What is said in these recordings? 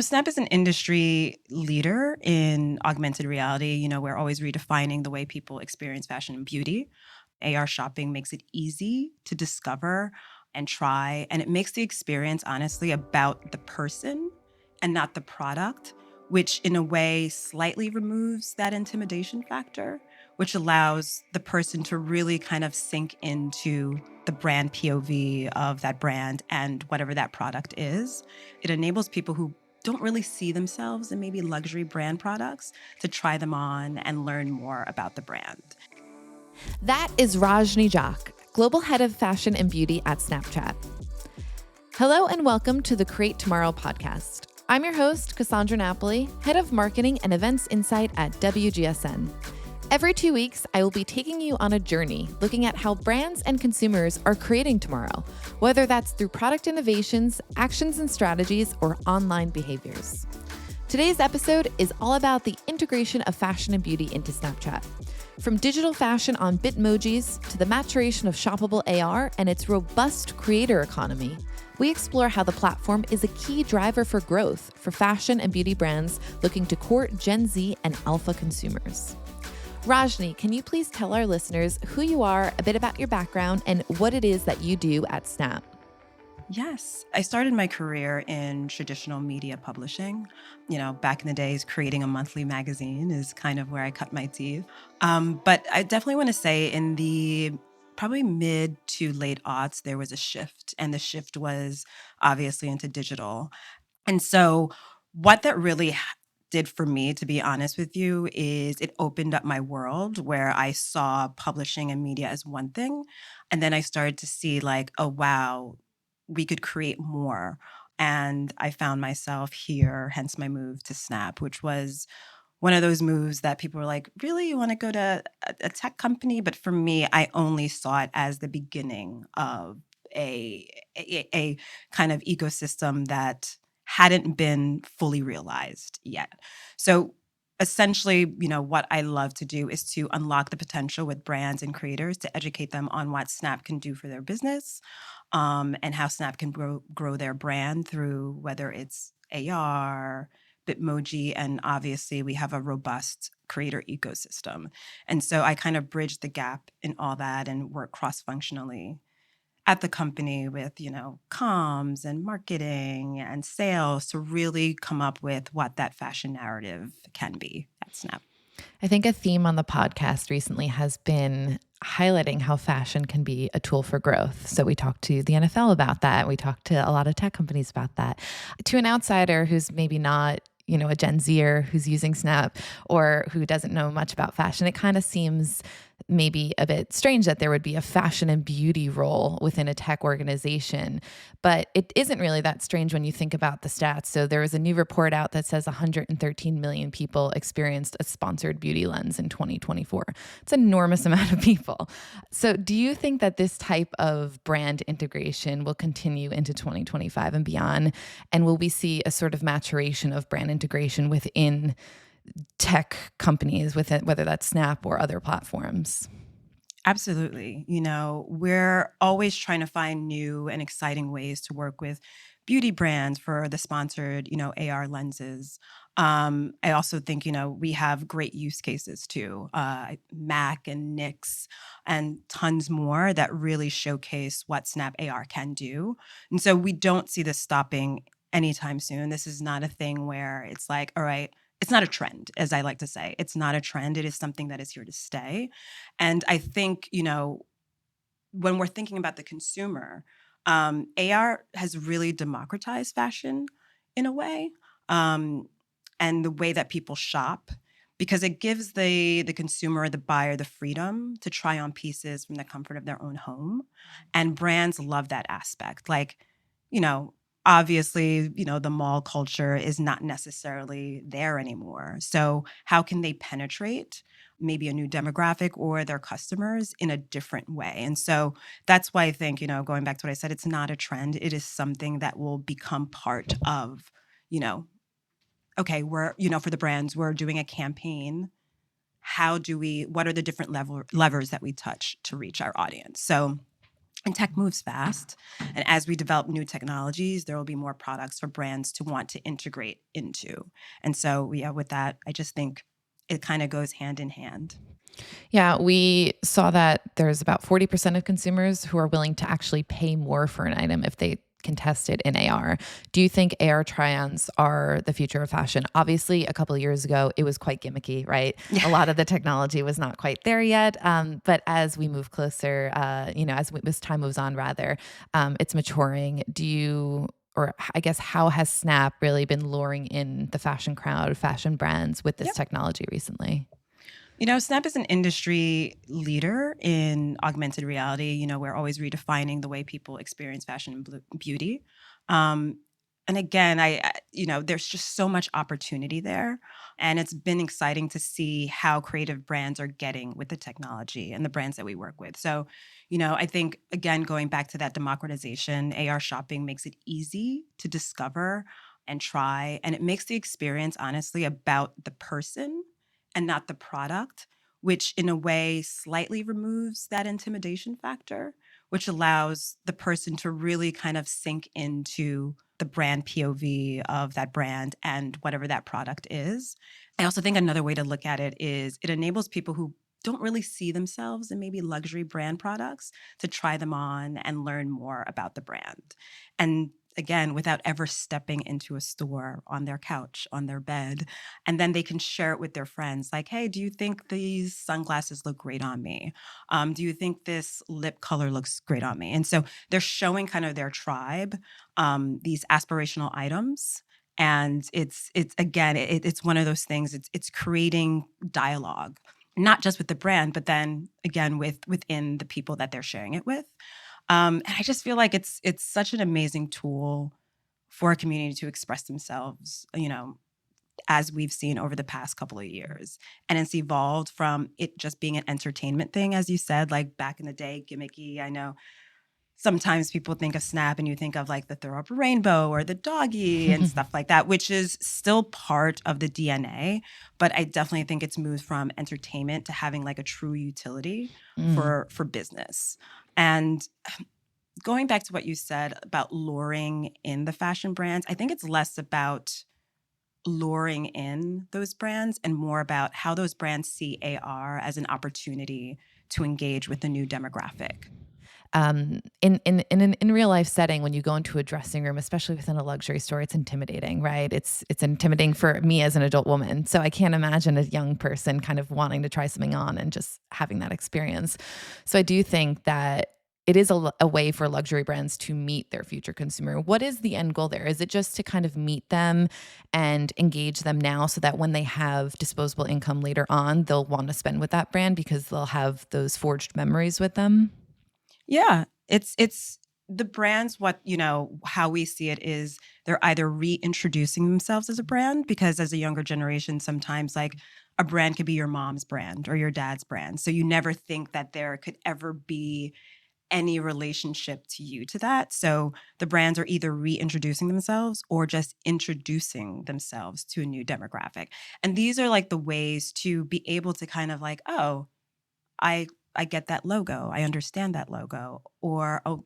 Snap is an industry leader in augmented reality. We're always redefining the way people experience fashion and beauty. AR shopping makes it easy to discover and try, and it makes the experience honestly about the person and not the product, which in a way slightly removes that intimidation factor, which allows the person to really kind of sink into the brand POV of that brand and whatever that product is. It enables people who don't really see themselves in maybe luxury brand products to try them on and learn more about the brand. That is Rajni Jacques, Global Head of Fashion and Beauty at Snapchat. Hello and welcome to the Create Tomorrow podcast. I'm your host, Cassandra Napoli, Head of Marketing and Events Insight at WGSN. Every 2 weeks, I will be taking you on a journey looking at how brands and consumers are creating tomorrow, whether that's through product innovations, actions and strategies, or online behaviors. Today's episode is all about the integration of fashion and beauty into Snapchat. From digital fashion on Bitmojis to the maturation of shoppable AR and its robust creator economy, we explore how the platform is a key driver for growth for fashion and beauty brands looking to court Gen Z and alpha consumers. Rajni, can you please tell our listeners who you are, a bit about your background, and what it is that you do at Snap? Yes, I started my career in traditional media publishing. Back in the days, creating a monthly magazine is kind of where I cut my teeth. But I definitely want to say in the probably mid to late aughts, there was a shift, and the shift was obviously into digital. And so, what that really did for me, to be honest with you, is it opened up my world where I saw publishing and media as one thing. And then I started to see, like, oh, wow, we could create more. And I found myself here, hence my move to Snap, which was one of those moves that people were like, really, you want to go to a tech company? But for me, I only saw it as the beginning of a kind of ecosystem that hadn't been fully realized yet. So essentially, what I love to do is to unlock the potential with brands and creators to educate them on what Snap can do for their business, and how Snap can grow their brand through whether it's AR, Bitmoji, and obviously we have a robust creator ecosystem. And so I kind of bridge the gap in all that and work cross-functionally at the company with, comms and marketing and sales to really come up with what that fashion narrative can be at Snap. I think a theme on the podcast recently has been highlighting how fashion can be a tool for growth. So we talked to the NFL about that. We talked to a lot of tech companies about that. To an outsider who's maybe not, a Gen Zer who's using Snap or who doesn't know much about fashion, it kind of seems maybe a bit strange that there would be a fashion and beauty role within a tech organization. But it isn't really that strange when you think about the stats. So there was a new report out that says 113 million people experienced a sponsored beauty lens in 2024. It's an enormous amount of people. So do you think that this type of brand integration will continue into 2025 and beyond? And will we see a sort of maturation of brand integration within tech companies, with it, whether that's Snap or other platforms? Absolutely. We're always trying to find new and exciting ways to work with beauty brands for the sponsored, AR lenses. I also think, we have great use cases too, Mac and Nix and tons more that really showcase what Snap AR can do. And so we don't see this stopping anytime soon. This is not a thing where it's like, all right, it's not a trend, as I like to say. It's not a trend. It is something that is here to stay. And I think, when we're thinking about the consumer, AR has really democratized fashion in a way, and the way that people shop, because it gives the consumer, the buyer, the freedom to try on pieces from the comfort of their own home. And brands love that aspect. Like, you know, obviously, the mall culture is not necessarily there anymore. So how can they penetrate maybe a new demographic or their customers in a different way? And so that's why I think, going back to what I said, it's not a trend. It is something that will become part of, you know, okay, we're, for the brands, we're doing a campaign. What are the different levers that we touch to reach our audience? So And tech moves fast. And as we develop new technologies, there will be more products for brands to want to integrate into. And so, yeah, with that, I just think it kind of goes hand in hand. Yeah, we saw that there's about 40% of consumers who are willing to actually pay more for an item if they can test it in AR. Do you think AR try-ons are the future of fashion? Obviously, a couple of years ago, it was quite gimmicky, right? A Yeah. lot of the technology was not quite there yet. But as we move closer, as time moves on, rather, it's maturing. Or I guess, how has Snap really been luring in the fashion crowd, fashion brands with this Yep. technology recently? Snap is an industry leader in augmented reality. We're always redefining the way people experience fashion and beauty. Um, and again, there's just so much opportunity there. And it's been exciting to see how creative brands are getting with the technology and the brands that we work with. So, I think, again, going back to that democratization, AR shopping makes it easy to discover and try. And it makes the experience, honestly, about the person and not the product, which in a way slightly removes that intimidation factor, which allows the person to really kind of sink into the brand POV of that brand and whatever that product is. I also think another way to look at it is it enables people who don't really see themselves in maybe luxury brand products to try them on and learn more about the brand. And again, without ever stepping into a store on their couch, on their bed, and then they can share it with their friends like, hey, do you think these sunglasses look great on me? Do you think this lip color looks great on me? And so they're showing kind of their tribe these aspirational items. And it's again, it's one of those things. It's creating dialogue, not just with the brand, but then again within the people that they're sharing it with. And I just feel like it's such an amazing tool for a community to express themselves, as we've seen over the past couple of years. And it's evolved from it just being an entertainment thing, as you said, like back in the day, gimmicky. I know sometimes people think of Snap and you think of like the throw up a rainbow or the doggy and stuff like that, which is still part of the DNA. But I definitely think it's moved from entertainment to having like a true utility Mm. for business. And going back to what you said about luring in the fashion brands, I think it's less about luring in those brands and more about how those brands see AR as an opportunity to engage with the new demographic. In real life setting, when you go into a dressing room, especially within a luxury store, it's intimidating, right? It's intimidating for me as an adult woman. So I can't imagine a young person kind of wanting to try something on and just having that experience. So I do think that it is a way for luxury brands to meet their future consumer. What is the end goal there? Is it just to kind of meet them and engage them now so that when they have disposable income later on, they'll want to spend with that brand because they'll have those forged memories with them? Yeah, it's the brands what, how we see it is they're either reintroducing themselves as a brand because as a younger generation sometimes like a brand could be your mom's brand or your dad's brand. So you never think that there could ever be any relationship to you to that. So the brands are either reintroducing themselves or just introducing themselves to a new demographic. And these are like the ways to be able to kind of like, oh, I I get that logo. I understand that logo. Or, oh,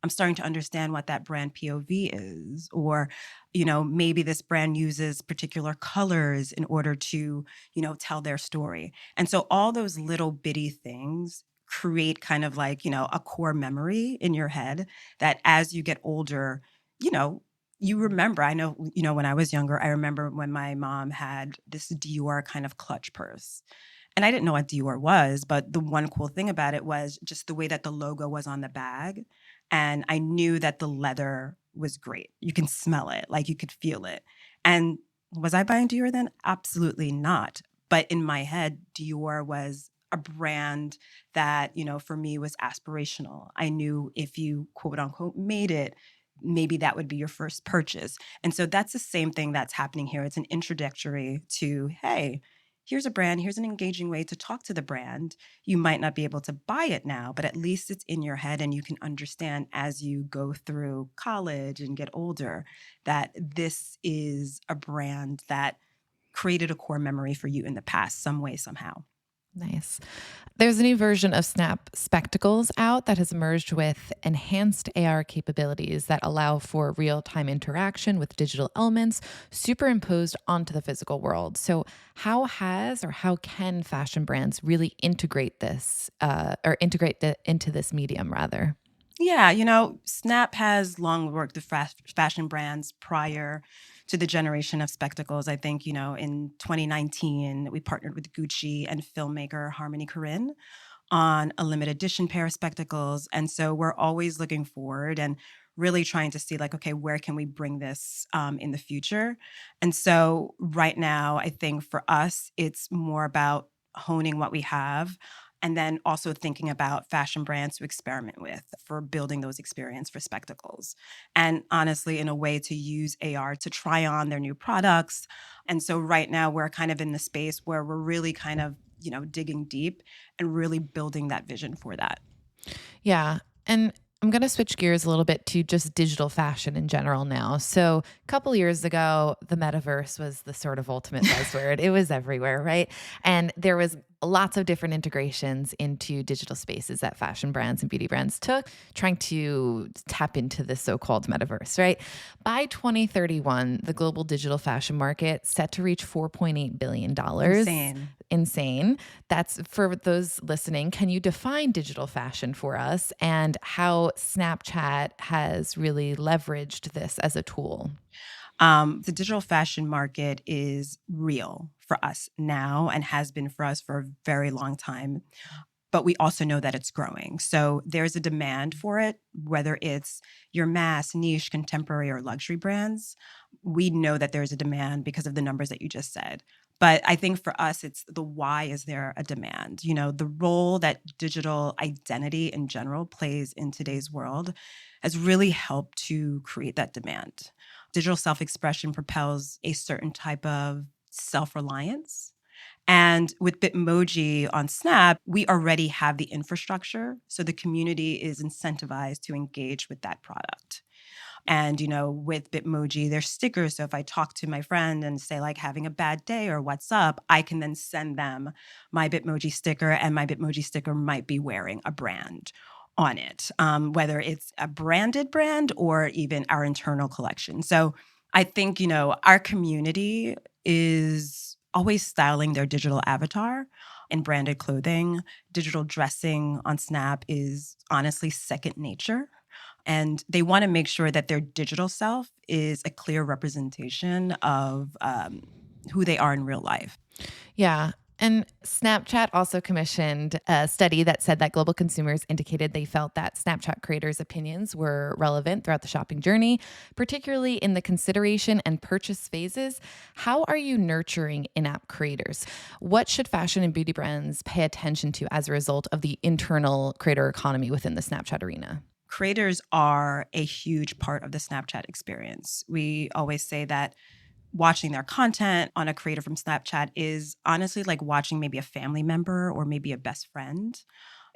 I'm starting to understand what that brand POV is. Or, maybe this brand uses particular colors in order to, tell their story. And so all those little bitty things create kind of like, a core memory in your head that as you get older, you know, you remember. I know, when I was younger, I remember when my mom had this Dior kind of clutch purse. And I didn't know what Dior was, but the one cool thing about it was just the way that the logo was on the bag. And I knew that the leather was great. You can smell it, like you could feel it. And was I buying Dior then? Absolutely not. But in my head, Dior was a brand that, for me was aspirational. I knew if you quote unquote made it, maybe that would be your first purchase. And so that's the same thing that's happening here. It's an introductory to, hey, here's a brand, here's an engaging way to talk to the brand. You might not be able to buy it now, but at least it's in your head and you can understand as you go through college and get older that this is a brand that created a core memory for you in the past, some way, somehow. Nice. There's a new version of Snap Spectacles out that has emerged with enhanced AR capabilities that allow for real time interaction with digital elements superimposed onto the physical world. So, how can fashion brands really integrate this into this medium rather? Yeah, Snap has long worked with fashion brands prior to the generation of spectacles. I think, in 2019, we partnered with Gucci and filmmaker Harmony Korine on a limited edition pair of spectacles. And so we're always looking forward and really trying to see, like, okay, where can we bring this in the future? And so right now, I think for us, it's more about honing what we have and then also thinking about fashion brands to experiment with for building those experience for spectacles. And honestly, in a way to use AR to try on their new products. And so right now we're kind of in the space where we're really kind of, digging deep and really building that vision for that. Yeah. And I'm going to switch gears a little bit to just digital fashion in general now. So, a couple years ago, the metaverse was the sort of ultimate buzzword. It was everywhere, right? And there was lots of different integrations into digital spaces that fashion brands and beauty brands took, trying to tap into the so-called metaverse, right? By 2031, the global digital fashion market set to reach $4.8 billion. Insane. Insane. That's for those listening. Can you define digital fashion for us and how Snapchat has really leveraged this as a tool? The digital fashion market is real for us now and has been for us for a very long time. But we also know that it's growing. So there's a demand for it, whether it's your mass, niche, contemporary, or luxury brands. We know that there's a demand because of the numbers that you just said. But I think for us, it's the why is there a demand? The role that digital identity in general plays in today's world has really helped to create that demand. Digital self expression propels a certain type of self reliance, and with Bitmoji on Snap, we already have the infrastructure. So the community is incentivized to engage with that product. And, with Bitmoji, there's stickers. So if I talk to my friend and say, like, having a bad day or what's up, I can then send them my Bitmoji sticker, and my Bitmoji sticker might be wearing a brand on it, whether it's a branded brand or even our internal collection. So I think, our community is always styling their digital avatar in branded clothing. Digital dressing on Snap is honestly second nature, and they want to make sure that their digital self is a clear representation of who they are in real life. Yeah. And Snapchat also commissioned a study that said that global consumers indicated they felt that Snapchat creators' opinions were relevant throughout the shopping journey, particularly in the consideration and purchase phases. How are you nurturing in app creators? What should fashion and beauty brands pay attention to as a result of the internal creator economy within the Snapchat arena? Creators are a huge part of the Snapchat experience. We always say that watching their content on a creator from Snapchat is honestly like watching maybe a family member or maybe a best friend.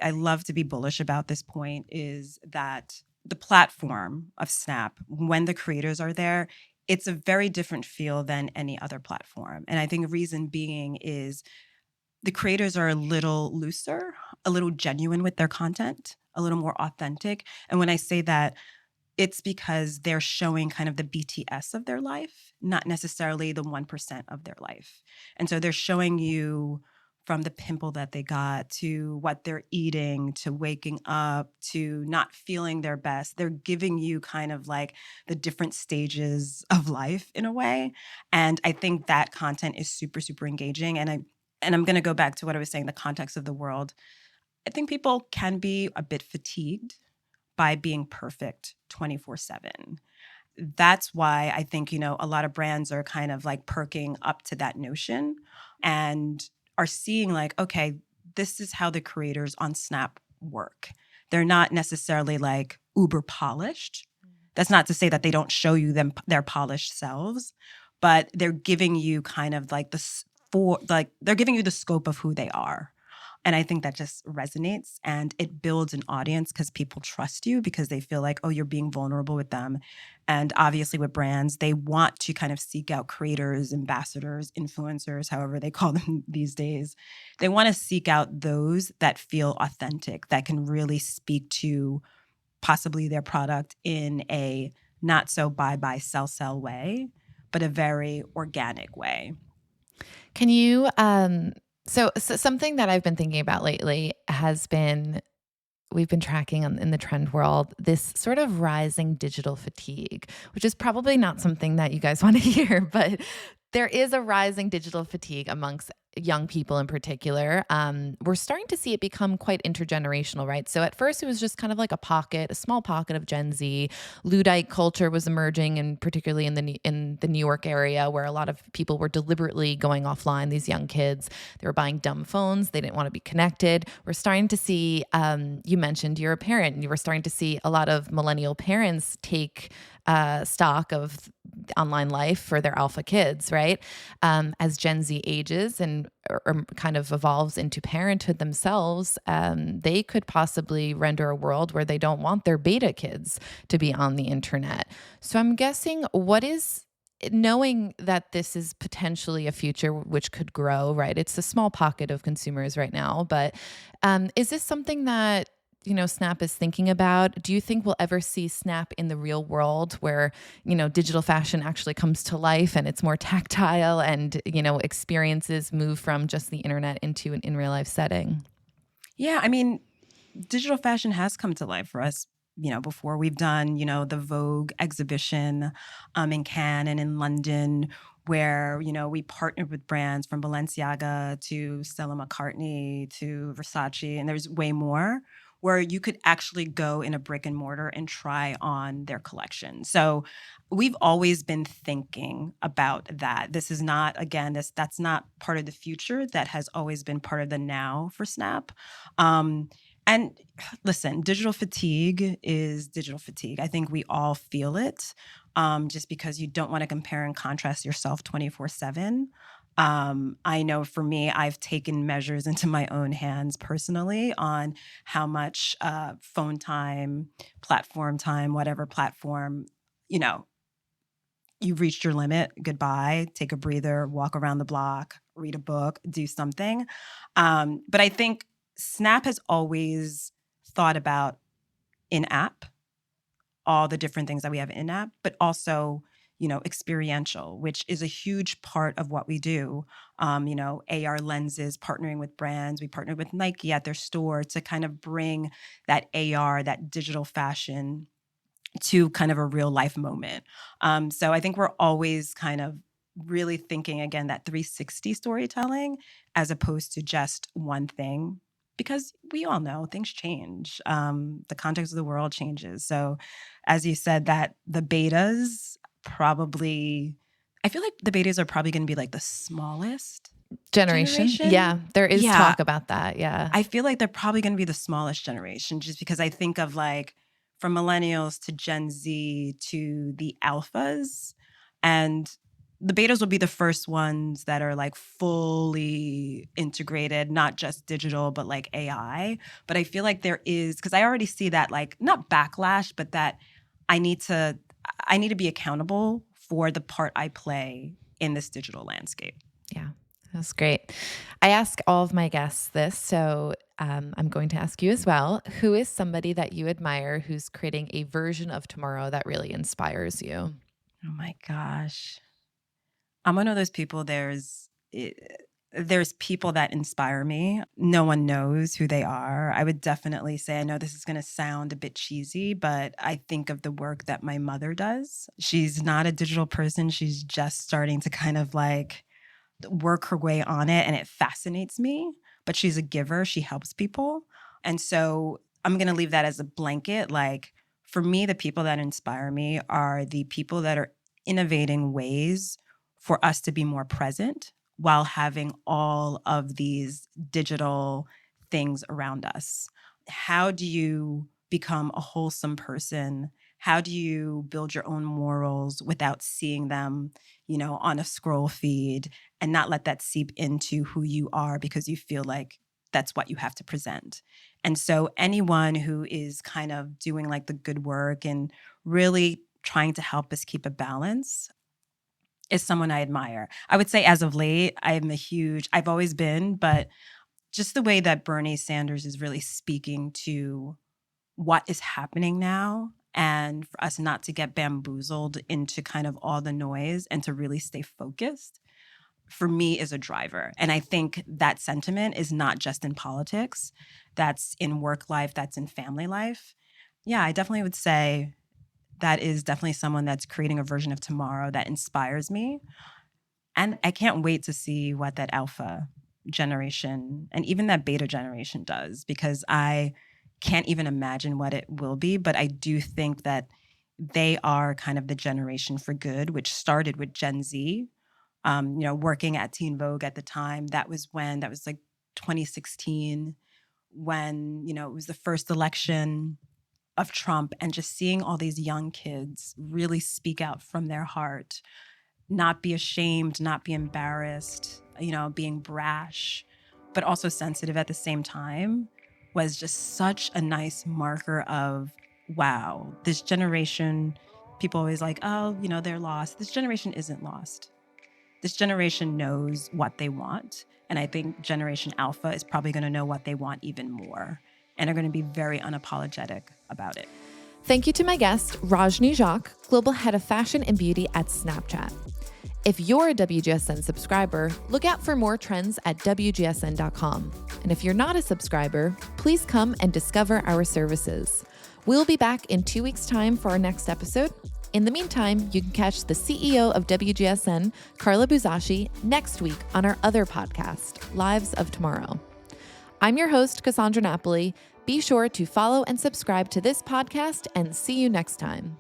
I love to be bullish about this point is that the platform of Snap, when the creators are there, it's a very different feel than any other platform. And I think the reason being is the creators are a little looser, a little genuine with their content, a little more authentic. And when I say that, it's because they're showing kind of the BTS of their life, not necessarily the 1% of their life. And so they're showing you from the pimple that they got to what they're eating to waking up to not feeling their best. They're giving you kind of like the different stages of life in a way. And I think that content is super, super engaging. And I'm going to go back to what I was saying, the context of the world. I think people can be a bit fatigued by being perfect 24/7. That's why I think, a lot of brands are kind of like perking up to that notion and are seeing like, okay, this is how the creators on Snap work. They're not necessarily like uber polished. That's not to say that they don't show you their polished selves, but they're giving you kind of like they're giving you the scope of who they are. And I think that just resonates and it builds an audience because people trust you because they feel like, oh, you're being vulnerable with them. And obviously, with brands, they want to kind of seek out creators, ambassadors, influencers, however they call them these days. They want to seek out those that feel authentic, that can really speak to possibly their product in a not so buy, sell way, but a very organic way. Can you so something that I've been thinking about lately has been we've been tracking in the trend world this sort of rising digital fatigue, which is probably not something that you guys want to hear, but there is a rising digital fatigue amongst young people in particular. We're starting to see it become quite intergenerational, right? So at first it was just kind of like a small pocket of Gen Z. Luddite culture was emerging, and particularly in the New York area, where a lot of people were deliberately going offline. These young kids, they were buying dumb phones. They didn't want to be connected. We're starting to see. You mentioned you're a parent, and you were starting to see a lot of millennial parents take stock of online life for their alpha kids, right? As Gen Z ages and or kind of evolves into parenthood themselves, they could possibly render a world where they don't want their beta kids to be on the internet. So I'm guessing knowing that this is potentially a future which could grow, right? It's a small pocket of consumers right now, but is this something that Snap is thinking about? Do you think we'll ever see Snap in the real world where, digital fashion actually comes to life and it's more tactile and, experiences move from just the internet into an in real life setting? Yeah, I mean, digital fashion has come to life for us. Before we've done, the Vogue exhibition in Cannes and in London, where, we partnered with brands from Balenciaga to Stella McCartney to Versace, and there's way more, where you could actually go in a brick and mortar and try on their collection. So we've always been thinking about that. This is not, again, that's not part of the future. That has always been part of the now for Snap. And listen, digital fatigue is digital fatigue. I think we all feel it, just because you don't want to compare and contrast yourself 24/7. I know for me, I've taken measures into my own hands personally on how much phone time, platform time, whatever platform, you know, you've reached your limit. Goodbye. Take a breather, walk around the block, read a book, do something. But I think Snap has always thought about in app, all the different things that we have in app, but also, experiential, which is a huge part of what we do. AR lenses, partnering with brands. We partnered with Nike at their store to kind of bring that AR, that digital fashion to kind of a real life moment. So I think we're always kind of really thinking again that 360 storytelling as opposed to just one thing, because we all know things change. The context of the world changes. So, as you said, that the betas probably, I feel like the betas are probably going to be like the smallest Generation? generation. Yeah, there is Yeah, talk about that. Yeah. I feel like they're probably going to be the smallest generation just because I think of like from millennials to Gen Z to the alphas, and the betas will be the first ones that are like fully integrated, not just digital, but like AI. But I feel like there is, because I already see that like not backlash, but that I need to I need to be accountable for the part I play in this digital landscape. Yeah, that's great. I ask all of my guests this, so I'm going to ask you as well. Who is somebody that you admire who's creating a version of tomorrow that really inspires you? Oh my gosh. I'm one of those people, there's people that inspire me. No one knows who they are. I would definitely say, I know this is going to sound a bit cheesy, but I think of the work that my mother does. She's not a digital person. She's just starting to kind of like work her way on it, and it fascinates me. But she's a giver, she helps people. And so I'm going to leave that as a blanket. Like for me, the people that inspire me are the people that are innovating ways for us to be more present while having all of these digital things around us. How do you become a wholesome person? How do you build your own morals without seeing them, on a scroll feed, and not let that seep into who you are because you feel like that's what you have to present. And so anyone who is kind of doing like the good work and really trying to help us keep a balance is someone I admire. I would say as of late, I've always been, but just the way that Bernie Sanders is really speaking to what is happening now and for us not to get bamboozled into kind of all the noise and to really stay focused for me is a driver. And I think that sentiment is not just in politics, that's in work life, that's in family life. Yeah, I definitely would say that is definitely someone that's creating a version of tomorrow that inspires me. And I can't wait to see what that alpha generation and even that beta generation does, because I can't even imagine what it will be. But I do think that they are kind of the generation for good, which started with Gen Z. Working at Teen Vogue at the time, that was like 2016, when, it was the first election of Trump, and just seeing all these young kids really speak out from their heart, not be ashamed, not be embarrassed, being brash, but also sensitive at the same time, was just such a nice marker of, wow, this generation, people always like, oh, they're lost. This generation isn't lost. This generation knows what they want. And I think Generation Alpha is probably going to know what they want even more and are going to be very unapologetic about it. Thank you to my guest, Rajni Jacques, Global Head of Fashion and Beauty at Snapchat. If you're a WGSN subscriber, look out for more trends at WGSN.com. And if you're not a subscriber, please come and discover our services. We'll be back in 2 weeks' time for our next episode. In the meantime, you can catch the CEO of WGSN, Carla Buzashi, next week on our other podcast, Lives of Tomorrow. I'm your host, Cassandra Napoli. Be sure to follow and subscribe to this podcast, and see you next time.